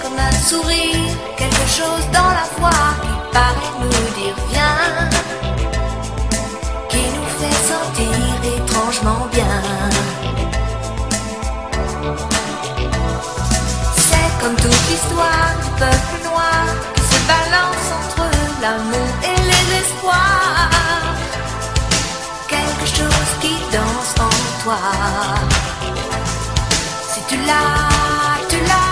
Comme un sourire, quelque chose dans la voix qui paraît nous dire viens, qui nous fait sentir étrangement bien. C'est comme toute l'histoire du peuple noir qui se balance entre l'amour et les espoirs. Quelque chose qui danse en toi. Si tu l'as, tu l'as.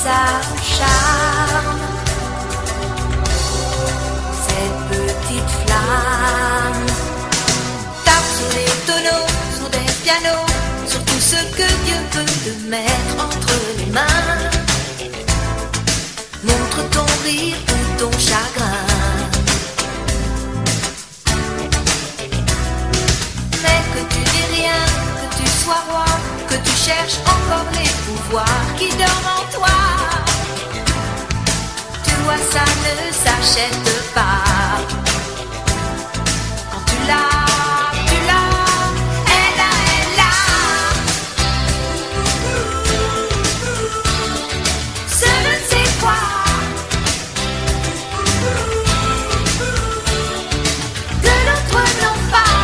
Ça charme, cette petite flamme. Tape sur les tonneaux, sur des pianos, sur tout ce que Dieu peut te mettre entre les mains. Montre ton rire ou ton chagrin. Mais que tu dis rien, que tu sois roi, que tu cherches encore les pouvoirs qui dorment en toi. Ça ne s'achète pas. Quand tu l'as, tu l'as. Elle a, elle a. Ce ne sais quoi. Que d'autres n'ont pas.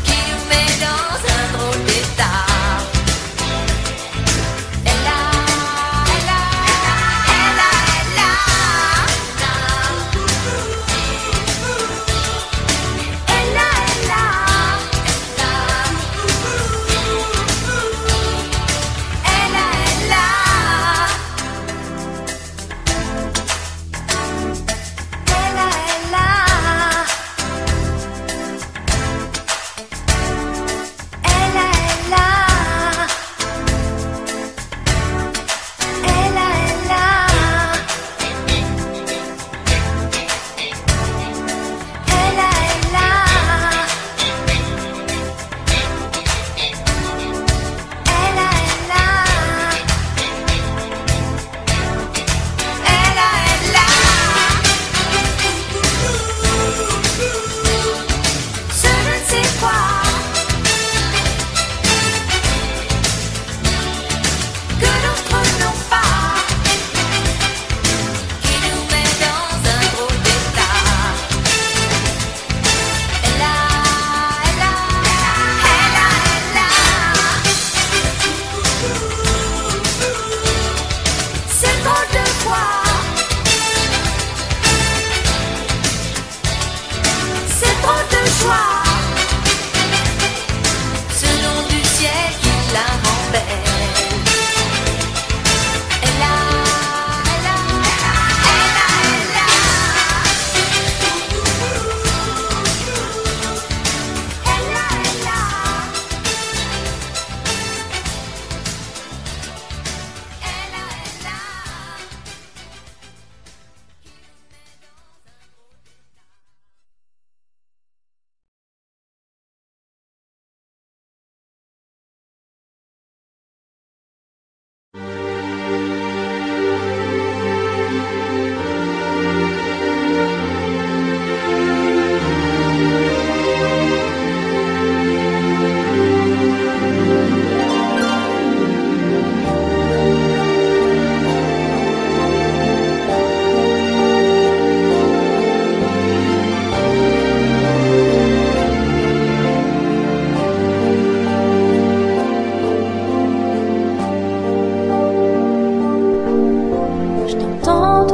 Qui nous met dans un drôle d'état. Elle a, elle a.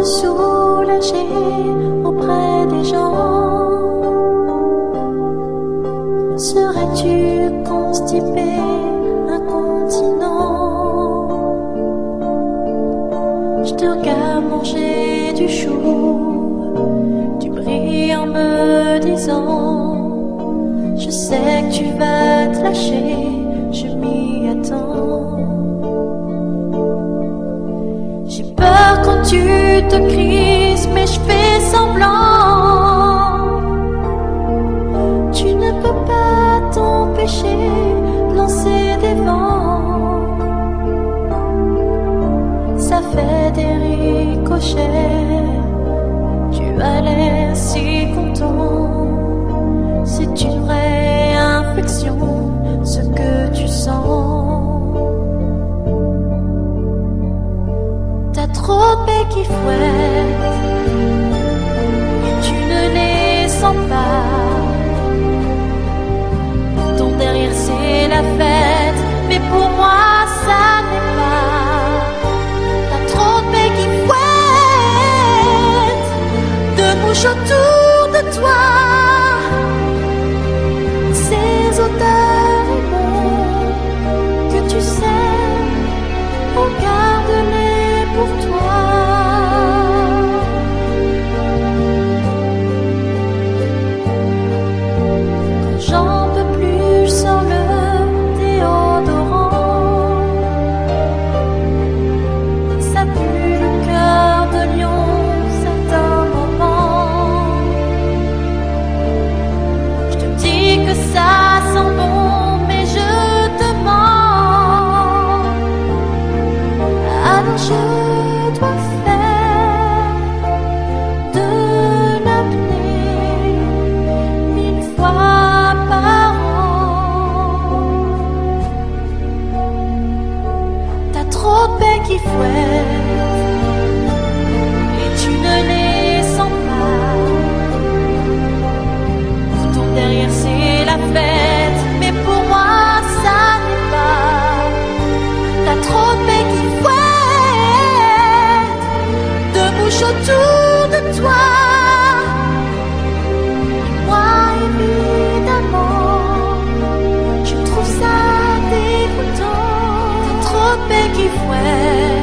te soulager auprès des gens. Serais-tu constipé, incontinent? Je te regarde manger du chou, tu brilles en me disant: je sais que tu vas te lâcher, je m'y attends. J'ai peur quand tu te crises, mais je fais semblant. Tu ne peux pas t'empêcher de lancer des vents. Ça fait des ricochets, tu as l'air si content. C'est une vraie infection, ce que tu sens. T'as trop de paix qui fouettent et tu ne les sens pas. Ton derrière c'est la fête, mais pour moi ça n'est pas. T'as trop de paix qui fouettent, de bouche autour de toi. Ces odeurs immondes que tu sais, regarde-les pour toi. Quand j'en peux plus, je sors le déodorant. Ça pue le cœur de lion, certains moments. Je te dis que ça sent bon, mais je te mens. Alors je dois faire de l'apnée 1000 fois par an. T'as trop de paix qui fouettent et tu ne les sens pas. Ton derrière c'est la fête, mais pour moi ça n'est pas. T'as trop de paix qui fouettent, de bouche autour de toi. Et moi évidemment, je trouve ça dégoûtant. T'as trop de paix qui fouettent.